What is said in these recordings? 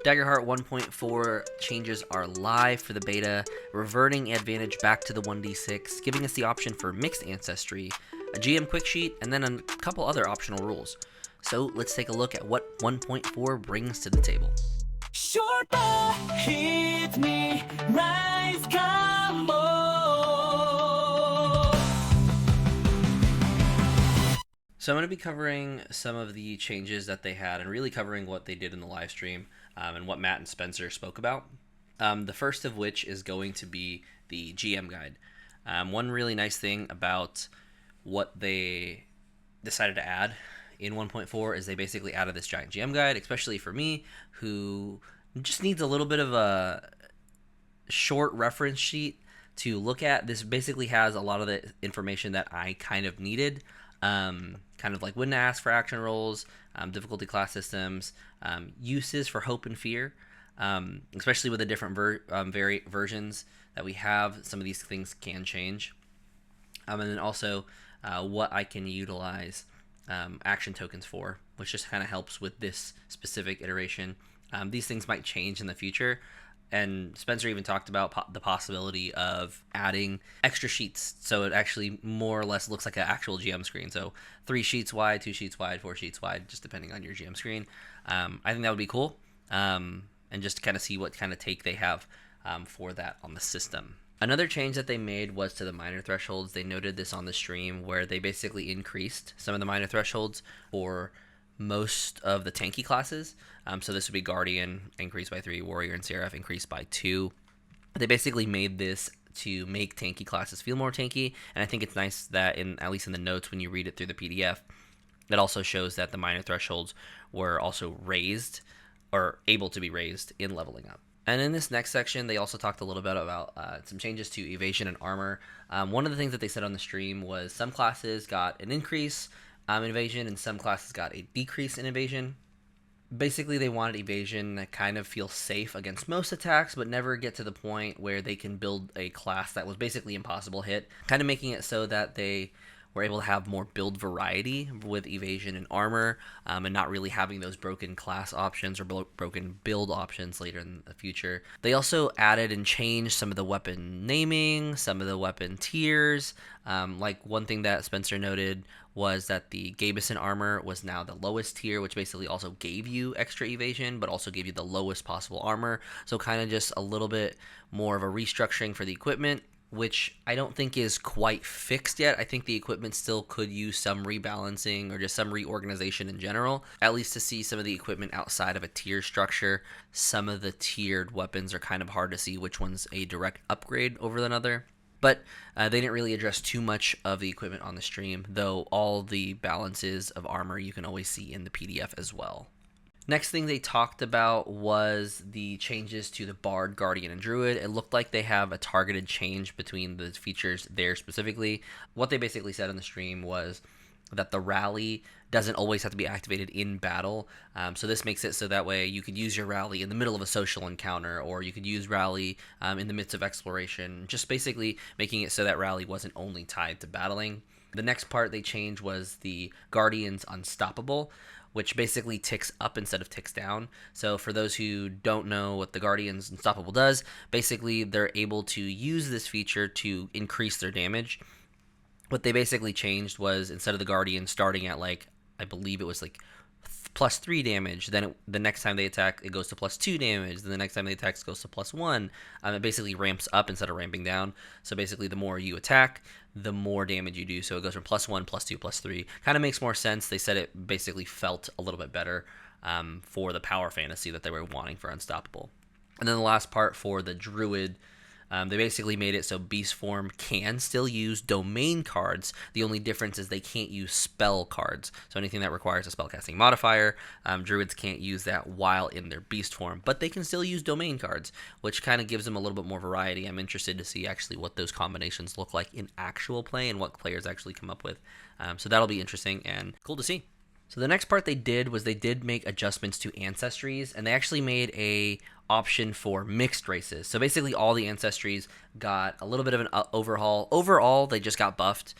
Daggerheart 1.4 changes are live for the beta, reverting advantage back to the 1d6, giving us the option for mixed ancestry, a GM quick sheet, and then a couple other optional rules. So let's take a look at what 1.4 brings to the table. Short ball, hit me, ricekombo. So I'm going to be covering some of the changes that they had and really covering what they did in the live stream and what Matt and Spencer spoke about. The first of which is going to be the GM guide. One really nice thing about what they decided to add in 1.4 is they basically added this giant GM guide, especially for me, who just needs a little bit of a short reference sheet to look at. This basically has a lot of the information that I kind of needed. Kind of like when to ask for action rolls, difficulty class systems, uses for hope and fear, especially with the different versions that we have. Some of these things can change. And then also what I can utilize action tokens for, which just kind of helps with this specific iteration. These things might change in the future. And Spencer even talked about the possibility of adding extra sheets, so it actually more or less looks like an actual GM screen. So 3 sheets wide, 2 sheets wide, 4 sheets wide, just depending on your GM screen. I think that would be cool, and just to kind of see what kind of take they have for that on the system. Another change that they made was to the minor thresholds. They noted this on the stream where they basically increased some of the minor thresholds for most of the tanky classes. So this would be Guardian, increased by 3, Warrior and Seraph, increased by 2. They basically made this to make tanky classes feel more tanky, and I think it's nice that, at least in the notes when you read it through the PDF, it also shows that the minor thresholds were also raised, or able to be raised, in leveling up. And in this next section, they also talked a little bit about some changes to evasion and armor. One of the things that they said on the stream was some classes got an increase in evasion, and some classes got a decrease in evasion. Basically, they wanted evasion to kind of feel safe against most attacks, but never get to the point where they can build a class that was basically impossible hit, kind of making it so that they were able to have more build variety with evasion and armor, and not really having those broken class options or broken build options later in the future. They also added and changed some of the weapon naming, some of the weapon tiers. Like one thing that Spencer noted was that the Gabison armor was now the lowest tier, which basically also gave you extra evasion, but also gave you the lowest possible armor. So kind of just a little bit more of a restructuring for the equipment, which I don't think is quite fixed yet. I think the equipment still could use some rebalancing or just some reorganization in general, at least to see some of the equipment outside of a tier structure. Some of the tiered weapons are kind of hard to see which one's a direct upgrade over another. But they didn't really address too much of the equipment on the stream, though all the balances of armor you can always see in the PDF as well. Next thing they talked about was the changes to the Bard, Guardian, and Druid. It looked like they have a targeted change between the features there specifically. What they basically said on the stream was that the rally doesn't always have to be activated in battle. So this makes it so that way you could use your rally in the middle of a social encounter, or you could use rally in the midst of exploration, just basically making it so that rally wasn't only tied to battling. The next part they changed was the Guardian's Unstoppable, which basically ticks up instead of ticks down. So for those who don't know what the Guardian's Unstoppable does, basically they're able to use this feature to increase their damage. What they basically changed was, instead of the Guardian starting at, like, I believe it was like plus 3 damage, then the next time they attack it goes to plus 2 damage, then the next time they attack it goes to plus 1. It basically ramps up instead of ramping down. So basically the more you attack, the more damage you do. So it goes from plus 1, plus 2, plus 3. Kind of makes more sense. They said it basically felt a little bit better for the power fantasy that they were wanting for Unstoppable. And then the last part for the Druid, they basically made it so Beast Form can still use domain cards. The only difference is they can't use spell cards. So anything that requires a spellcasting modifier, Druids can't use that while in their Beast Form, but they can still use domain cards, which kind of gives them a little bit more variety. I'm interested to see actually what those combinations look like in actual play and what players actually come up with. So that'll be interesting and cool to see. So the next part they did was they did make adjustments to Ancestries, and they actually made a option for mixed races. So basically, all the Ancestries got a little bit of an overhaul. Overall, they just got buffed.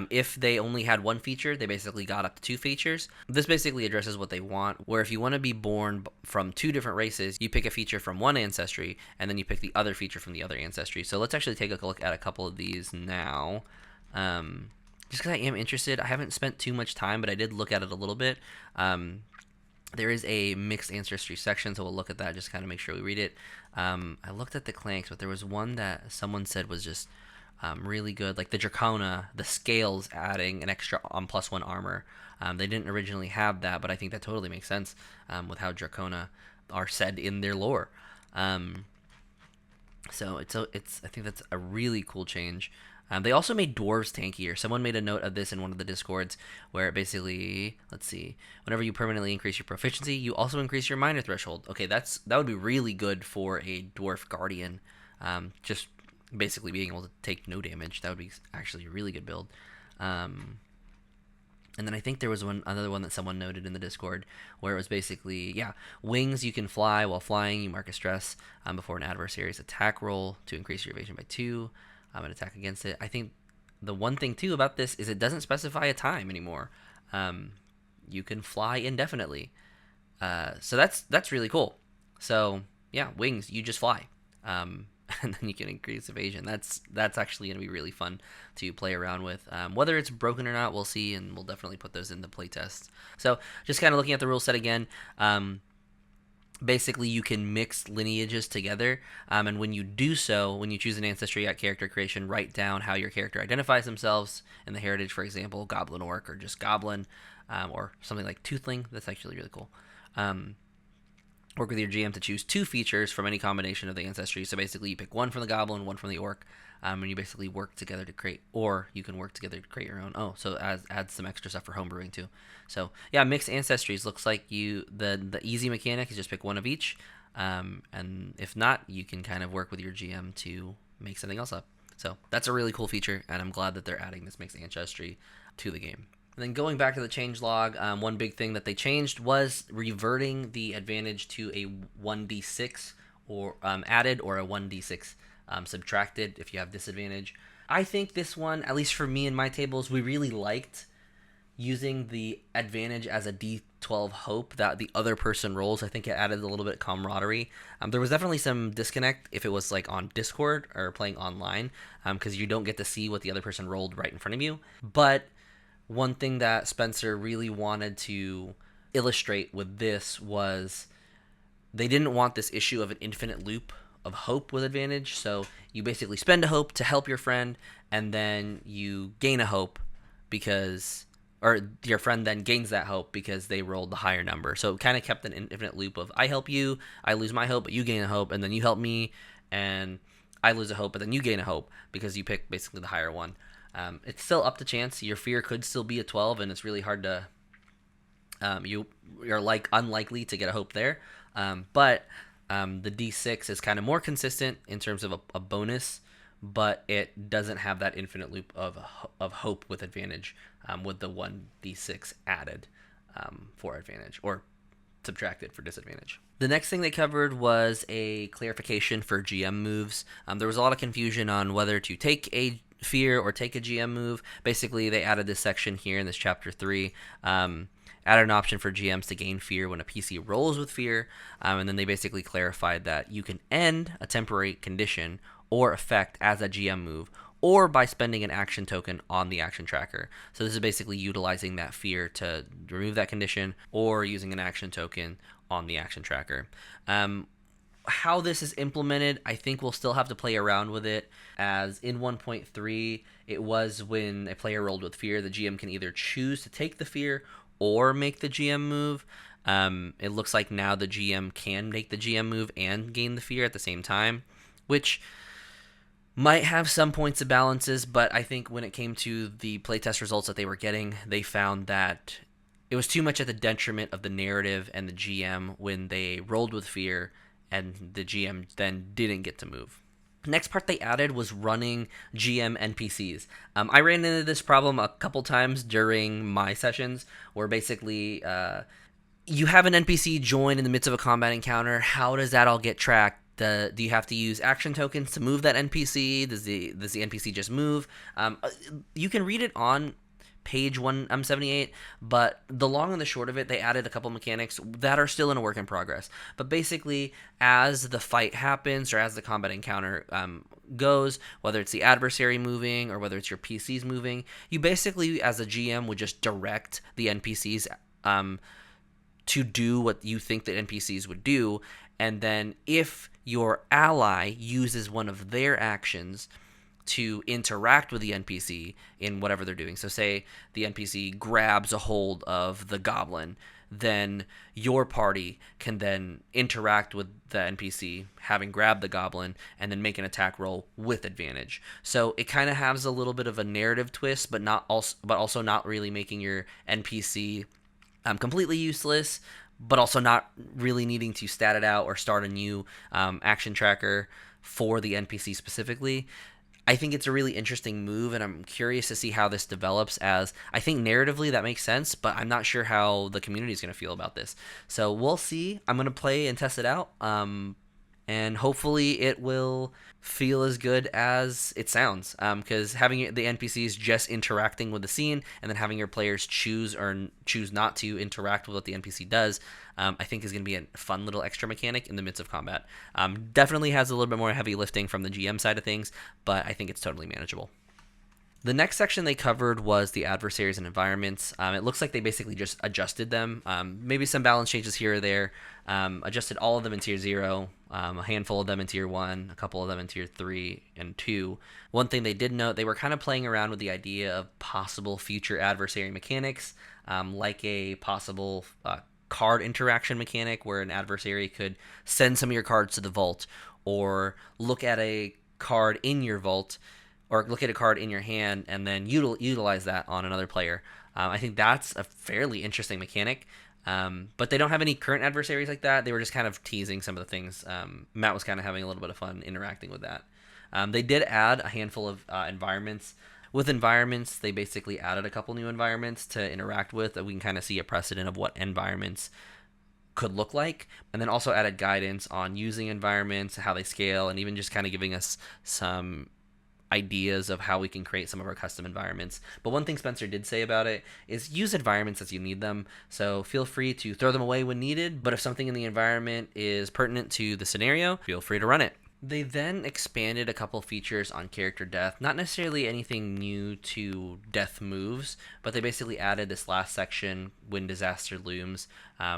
If they only had one feature, they basically got up to two features. This basically addresses what they want, where if you want to be born from two different races, you pick a feature from one Ancestry, and then you pick the other feature from the other Ancestry. So let's actually take a look at a couple of these now. Just because I am interested. I haven't spent too much time, but I did look at it a little bit. There is a mixed ancestry section, so we'll look at that, just kind of make sure we read it. I looked at the clanks, but there was one that someone said was just really good, like the Dracona, the scales adding an extra +1 armor. They didn't originally have that, but I think that totally makes sense with how Dracona are said in their lore. So I think that's a really cool change. They also made dwarves tankier. Someone made a note of this in one of the discords, where it basically, let's see, whenever you permanently increase your proficiency, you also increase your minor threshold. Okay, that would be really good for a dwarf guardian. Just basically being able to take no damage. That would be actually a really good build. And then I think there was another one that someone noted in the Discord, where it was basically, yeah, wings, you can fly. While flying, you mark a stress before an adversary's attack roll to increase your evasion by 2. An attack against it. I think the one thing too about this is it doesn't specify a time anymore. You can fly indefinitely. So that's really cool. So yeah, wings, you just fly. And then you can increase evasion. That's actually going to be really fun to play around with. Whether it's broken or not, we'll see, and we'll definitely put those in the playtests. So just kind of looking at the rule set again. Basically, you can mix lineages together, and when you do so, when you choose an ancestry at character creation, write down how your character identifies themselves in the heritage, for example, goblin orc, or just goblin, or something like toothling. That's actually really cool. Work with your GM to choose 2 features from any combination of the ancestry. So basically, you pick one from the goblin, one from the orc, and you basically work together to create, or you can work together to create your own. Oh, so adds some extra stuff for homebrewing too. So yeah, mixed ancestries looks like the easy mechanic is just pick one of each, and if not, you can kind of work with your GM to make something else up. So that's a really cool feature, and I'm glad that they're adding this mixed ancestry to the game. And then going back to the changelog, one big thing that they changed was reverting the advantage to a 1d6 or added, or a 1d6 subtracted if you have disadvantage. I think this one, at least for me in my tables, we really liked using the advantage as a d12 hope that the other person rolls. I think it added a little bit of camaraderie. There was definitely some disconnect if it was like on Discord or playing online, because you don't get to see what the other person rolled right in front of you. But one thing that Spencer really wanted to illustrate with this was they didn't want this issue of an infinite loop of hope with advantage. So you basically spend a hope to help your friend, and then you gain a hope because, or your friend then gains that hope because they rolled the higher number. So it kind of kept an infinite loop of I help you, I lose my hope, but you gain a hope, and then you help me, and I lose a hope, but then you gain a hope because you pick basically the higher one. It's still up to chance. Your fear could still be a 12, and it's really hard to. You're like unlikely to get a hope there, but the D6 is kind of more consistent in terms of a bonus, but it doesn't have that infinite loop of hope with advantage with the 1d6 added for advantage, or subtracted for disadvantage. The next thing they covered was a clarification for GM moves. There was a lot of confusion on whether to take a fear or take a GM move. Basically, they added this section here in this chapter 3. Added an option for GMs to gain fear when a PC rolls with fear, and then they basically clarified that you can end a temporary condition or effect as a GM move, or by spending an action token on the action tracker. So this is basically utilizing that fear to remove that condition, or using an action token on the action tracker. How this is implemented, I think we'll still have to play around with it, as in 1.3, it was when a player rolled with fear, the GM can either choose to take the fear or make the GM move. It looks like now the GM can make the GM move and gain the fear at the same time, which might have some points of balances, but I think when it came to the playtest results that they were getting, they found that it was too much at the detriment of the narrative and the GM when they rolled with fear and the GM then didn't get to move. Next part they added was running GM NPCs. I ran into this problem a couple times during my sessions, where basically you have an NPC join in the midst of a combat encounter. How does that all get tracked? Do you have to use action tokens to move that NPC? Does the NPC just move? You can read it on page 178, but the long and the short of it, they added a couple mechanics that are still in a work in progress. But basically, as the fight happens or as the combat encounter goes, whether it's the adversary moving or whether it's your PCs moving, you basically, as a GM, would just direct the NPCs to do what you think the NPCs would do. And then if your ally uses one of their actions to interact with the NPC in whatever they're doing, so say the NPC grabs a hold of the goblin, then your party can then interact with the NPC having grabbed the goblin and then make an attack roll with advantage. So it kind of has a little bit of a narrative twist, but also not really making your NPC completely useless, but also not really needing to stat it out or start a new action tracker for the NPC specifically. I think it's a really interesting move, and I'm curious to see how this develops, as I think narratively that makes sense, but I'm not sure how the community is going to feel about this. So we'll see. I'm going to play and test it out. And hopefully it will feel as good as it sounds, because having the NPCs just interacting with the scene and then having your players choose or choose not to interact with what the NPC does, I think is going to be a fun little extra mechanic in the midst of combat. Definitely has a little bit more heavy lifting from the GM side of things, but I think it's totally manageable. The next section they covered was the adversaries and environments. It looks like they basically just adjusted them. Maybe some balance changes here or there. Adjusted all of them in tier 0, a handful of them in tier 1, a couple of them in tier 3 and 2. One thing they did note, they were kind of playing around with the idea of possible future adversary mechanics, like a possible card interaction mechanic where an adversary could send some of your cards to the vault, or look at a card in your vault, or look at a card in your hand and then utilize that on another player. I think that's a fairly interesting mechanic, but they don't have any current adversaries like that. They were just kind of teasing some of the things. Matt was kind of having a little bit of fun interacting with that. They did add a handful of environments. With environments, they basically added a couple new environments to interact with, that we can kind of see a precedent of what environments could look like, and then also added guidance on using environments, how they scale, and even just kind of giving us some ideas of how we can create some of our custom environments. But one thing Spencer did say about it is use environments as you need them. So feel free to throw them away when needed, but if something in the environment is pertinent to the scenario, feel free to run it. They then expanded a couple features on character death. Not necessarily anything new to death moves, but they basically added this last section, when disaster looms,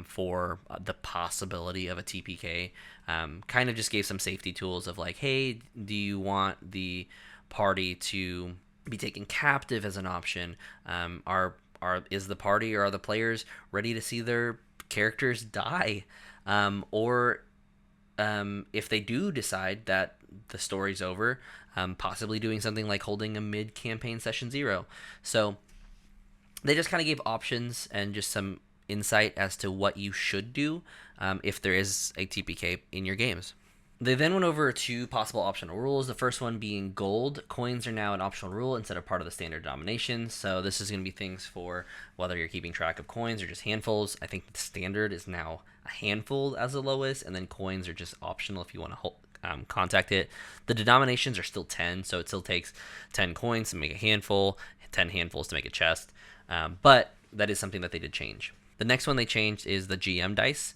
for the possibility of a TPK. Kind of just gave some safety tools of like, hey, do you want the party to be taken captive as an option? Is the party or are the players ready to see their characters die? Or if they do decide that the story's over, possibly doing something like holding a mid-campaign session 0. So they just kind of gave options and just some insight as to what you should do if there is a TPK in your games. They then went over 2 possible optional rules. The first one being gold. Coins are now an optional rule instead of part of the standard denomination. So this is going to be things for whether you're keeping track of coins or just handfuls. I think the standard is now a handful as the lowest, and then coins are just optional if you want to contact it. The denominations are still 10, so it still takes 10 coins to make a handful, 10 handfuls to make a chest. But that is something that they did change. The next one they changed is the GM dice.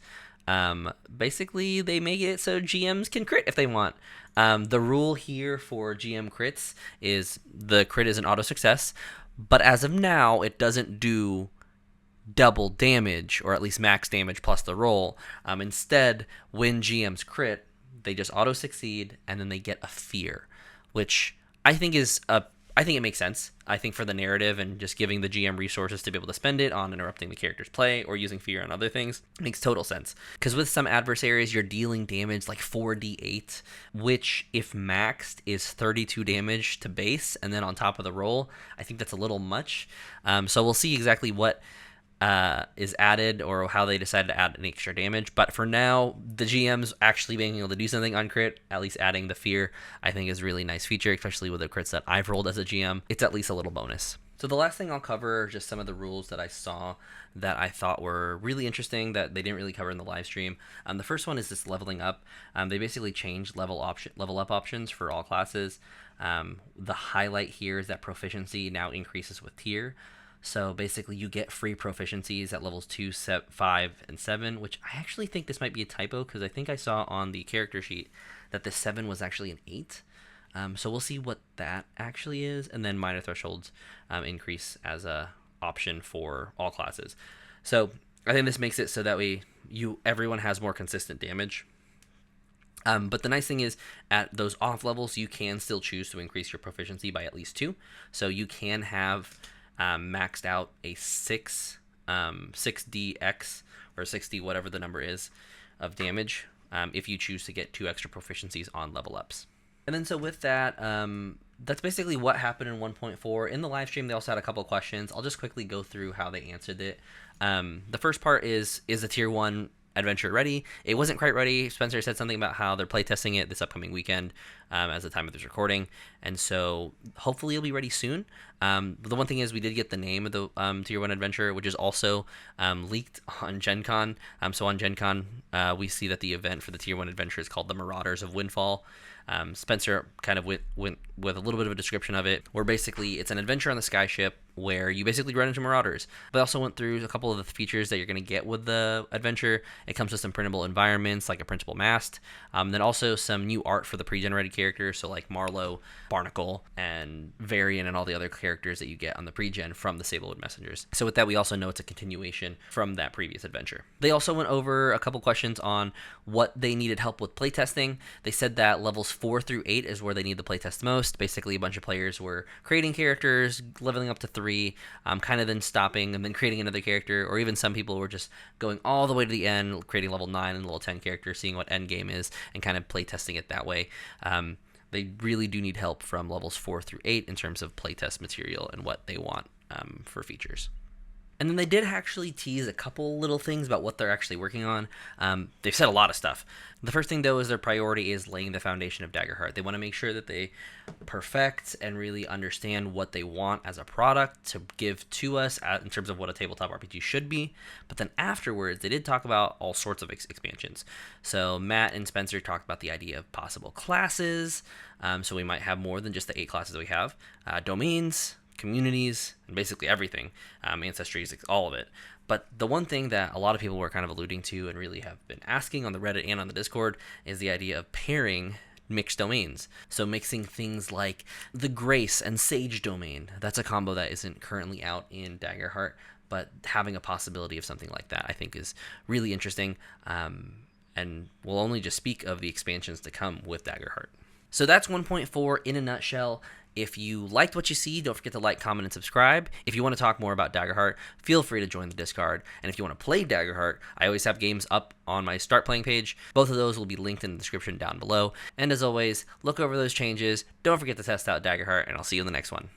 Basically, they make it so GMs can crit if they want. The rule here for GM crits is the crit is an auto success, but as of now, it doesn't do double damage, or at least max damage plus the roll. Instead, when GMs crit, they just auto succeed, and then they get a fear, which I think it makes sense. I think for the narrative and just giving the GM resources to be able to spend it on interrupting the character's play or using fear on other things makes total sense. Because with some adversaries, you're dealing damage like 4d8, which if maxed is 32 damage to base, and then on top of the roll, I think that's a little much. So we'll see exactly what is added, or how they decided to add an extra damage. But for now, the GMs actually being able to do something on crit, at least adding the fear, I think is a really nice feature, especially with the crits that I've rolled as a GM. It's at least a little bonus. So the last thing I'll cover are just some of the rules that I saw that I thought were really interesting that they didn't really cover in the live stream. The first one is this leveling up. They basically changed level up options for all classes. The highlight here is that proficiency now increases with tier. So basically, you get free proficiencies at levels 2, 5, and 7, which I actually think this might be a typo because I think I saw on the character sheet that the 7 was actually an 8. So we'll see what that actually is, and then minor thresholds increase as a option for all classes. So I think this makes it so that everyone has more consistent damage. But the nice thing is, at those off levels, you can still choose to increase your proficiency by at least 2. So you can have maxed out a 6dx or 6d, whatever the number is, of damage if you choose to get 2 extra proficiencies on level ups. And then so with that, that's basically what happened in 1.4. In the live stream, they also had a couple questions. I'll just quickly go through how they answered it. The first part is the tier 1 adventure ready? It wasn't quite ready. Spencer said something about how they're playtesting it this upcoming weekend as the time of this recording. And so hopefully it'll be ready soon. The one thing is we did get the name of the tier 1 adventure, which is also leaked on Gen Con. So on Gen Con, we see that the event for the tier 1 adventure is called the Marauders of Windfall. Spencer kind of went with a little bit of a description of it, where basically it's an adventure on the skyship where you basically run into marauders. But also went through a couple of the features that you're going to get with the adventure. It comes with some printable environments like a printable mast, then also some new art for the pre-generated characters, so like Marlowe, Barnacle, and Varian, and all the other characters that you get on the pre-gen from the Sablewood Messengers. So with that, we also know it's a continuation from that previous adventure. They also went over a couple questions on what they needed help with playtesting. They said that levels 4 through 8 is where they need the playtest most. Basically, a bunch of players were creating characters, leveling up to 3, kind of then stopping and then creating another character, or even some people were just going all the way to the end, creating level 9 and level 10 characters, seeing what end game is, and kind of playtesting it that way. They really do need help from levels 4 through 8 in terms of playtest material and what they want for features. And then they did actually tease a couple little things about what they're actually working on. They've said a lot of stuff. The first thing, though, is their priority is laying the foundation of Daggerheart. They want to make sure that they perfect and really understand what they want as a product to give to us in terms of what a tabletop RPG should be. But then afterwards, they did talk about all sorts of expansions. So Matt and Spencer talked about the idea of possible classes. So we might have more than just the 8 classes we have. Domains, communities, and basically everything, Ancestries, all of it. But the one thing that a lot of people were kind of alluding to and really have been asking on the Reddit and on the Discord is the idea of pairing mixed domains. So mixing things like the Grace and Sage domain. That's a combo that isn't currently out in Daggerheart, but having a possibility of something like that I think is really interesting, and we'll only just speak of the expansions to come with Daggerheart. So that's 1.4 in a nutshell. If you liked what you see, don't forget to like, comment, and subscribe. If you want to talk more about Daggerheart, feel free to join the Discord. And if you want to play Daggerheart, I always have games up on my Start Playing page. Both of those will be linked in the description down below. And as always, look over those changes. Don't forget to test out Daggerheart, and I'll see you in the next one.